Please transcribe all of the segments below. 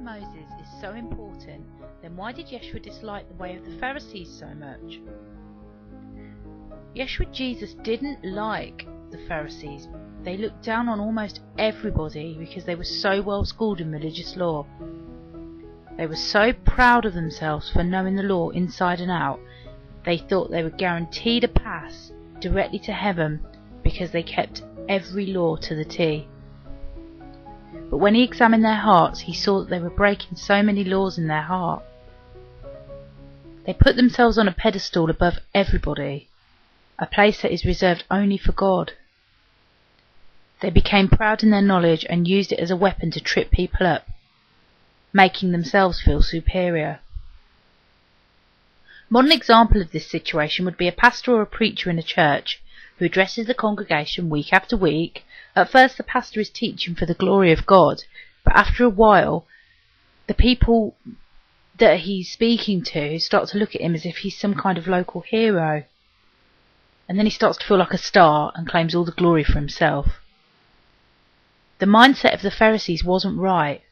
Moses is so important, then why did Yeshua dislike the way of the Pharisees so much? Yeshua Jesus didn't like the Pharisees. They looked down on almost everybody because they were so well schooled in religious law. They were so proud of themselves for knowing the law inside and out. They thought they were guaranteed a pass directly to heaven because they kept every law to the T. But when he examined their hearts, he saw that they were breaking so many laws in their heart. They put themselves on a pedestal above everybody, a place that is reserved only for God. They became proud in their knowledge and used it as a weapon to trip people up, making themselves feel superior. A modern example of this situation would be a pastor or a preacher in a church who addresses the congregation week after week. At first the pastor is teaching for the glory of God, but after a while the people that he's speaking to start to look at him as if he's some kind of local hero. And then he starts to feel like a star and claims all the glory for himself. The mindset of the Pharisees wasn't right.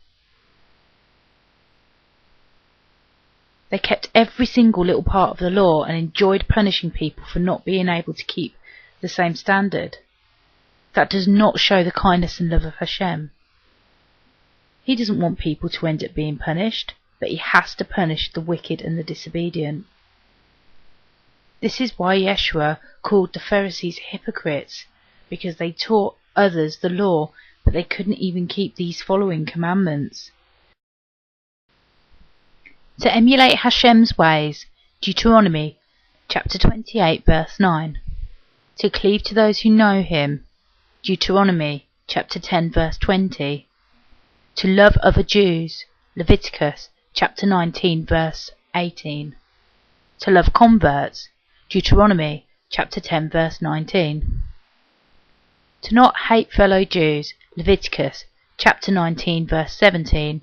They kept every single little part of the law and enjoyed punishing people for not being able to keep the same standard. That does not show the kindness and love of Hashem. He doesn't want people to end up being punished, but he has to punish the wicked and the disobedient. This is why Yeshua called the Pharisees hypocrites, because they taught others the law, but they couldn't even keep these following commandments. To emulate Hashem's ways, Deuteronomy chapter 28 verse 9. To cleave to those who know him, Deuteronomy chapter 10 verse 20. To love other Jews, Leviticus chapter 19 verse 18. To love converts, Deuteronomy chapter 10 verse 19. To not hate fellow Jews, Leviticus chapter 19 verse 17.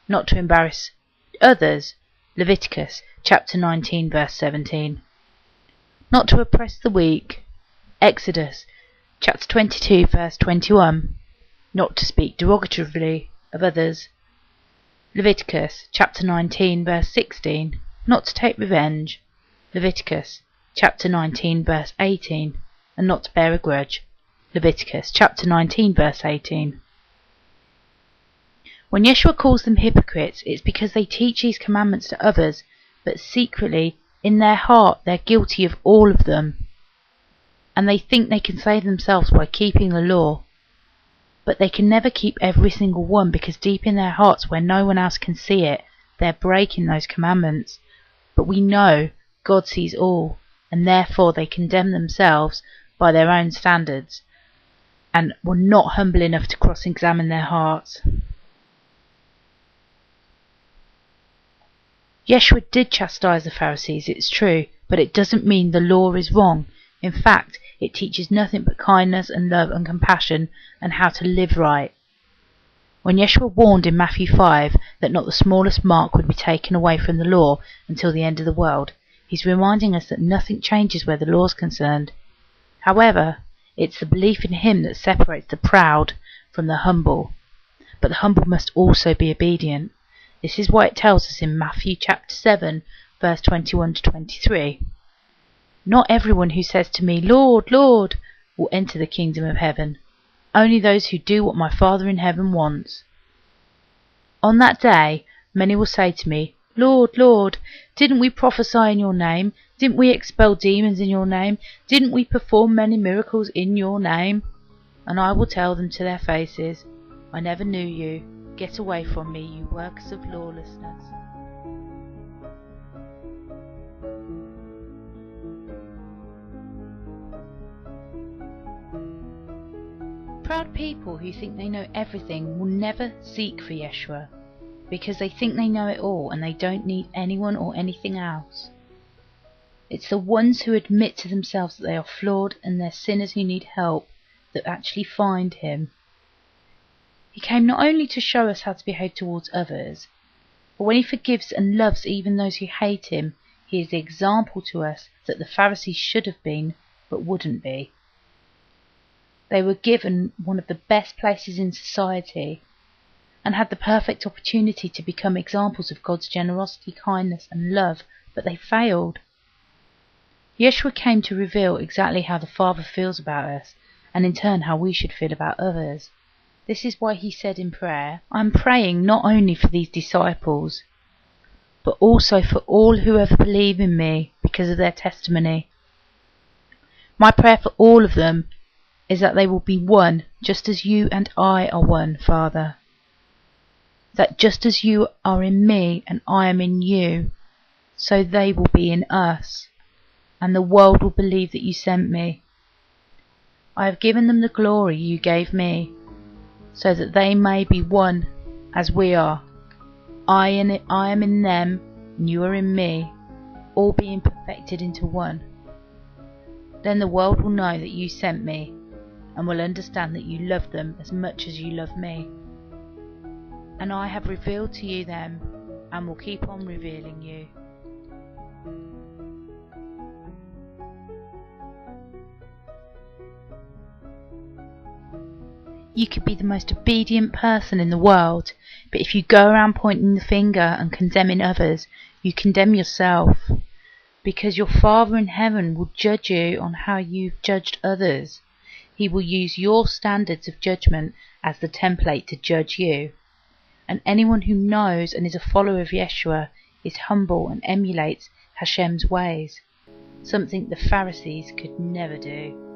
Not to embarrass others, Leviticus chapter 19 verse 17. Not to oppress the weak, Exodus chapter 22 verse 21. Not to speak derogatively of others, Leviticus chapter 19 verse 16. Not to take revenge, Leviticus chapter 19 verse 18. And not to bear a grudge, Leviticus chapter 19 verse 18. When Yeshua calls them hypocrites, it's because they teach these commandments to others, but secretly, in their heart, they're guilty of all of them. And they think they can save themselves by keeping the law. But they can never keep every single one, because deep in their hearts, where no one else can see it, they're breaking those commandments. But we know God sees all, and therefore they condemn themselves by their own standards, and were not humble enough to cross-examine their hearts. Yeshua did chastise the Pharisees, it's true, but it doesn't mean the law is wrong. In fact, it teaches nothing but kindness and love and compassion and how to live right. When Yeshua warned in Matthew 5 that not the smallest mark would be taken away from the law until the end of the world, he's reminding us that nothing changes where the law is concerned. However, it's the belief in him that separates the proud from the humble. But the humble must also be obedient. This is why it tells us in Matthew chapter 7, verse 21 to 23. Not everyone who says to me, Lord, Lord, will enter the kingdom of heaven. Only those who do what my Father in heaven wants. On that day, many will say to me, Lord, Lord, didn't we prophesy in your name? Didn't we expel demons in your name? Didn't we perform many miracles in your name? And I will tell them to their faces, I never knew you. Get away from me, you workers of lawlessness. Proud people who think they know everything will never seek for Yeshua, because they think they know it all and they don't need anyone or anything else. It's the ones who admit to themselves that they are flawed and they're sinners who need help that actually find him. He came not only to show us how to behave towards others, but when he forgives and loves even those who hate him, he is the example to us that the Pharisees should have been, but wouldn't be. They were given one of the best places in society, and had the perfect opportunity to become examples of God's generosity, kindness and love, but they failed. Yeshua came to reveal exactly how the Father feels about us, and in turn how we should feel about others. This is why he said in prayer, "I'm praying not only for these disciples, but also for all who have believed in me because of their testimony. My prayer for all of them is that they will be one, just as you and I are one, Father. That just as you are in me and I am in you, so they will be in us, and the world will believe that you sent me. I have given them the glory you gave me, so that they may be one as we are. I am in them, and you are in me, all being perfected into one. Then the world will know that you sent me, and will understand that you love them as much as you love me. And I have revealed to you them, and will keep on revealing you." You could be the most obedient person in the world, but if you go around pointing the finger and condemning others, you condemn yourself, because your Father in heaven will judge you on how you've judged others. He will use your standards of judgment as the template to judge you. And anyone who knows and is a follower of Yeshua is humble and emulates Hashem's ways, something the Pharisees could never do.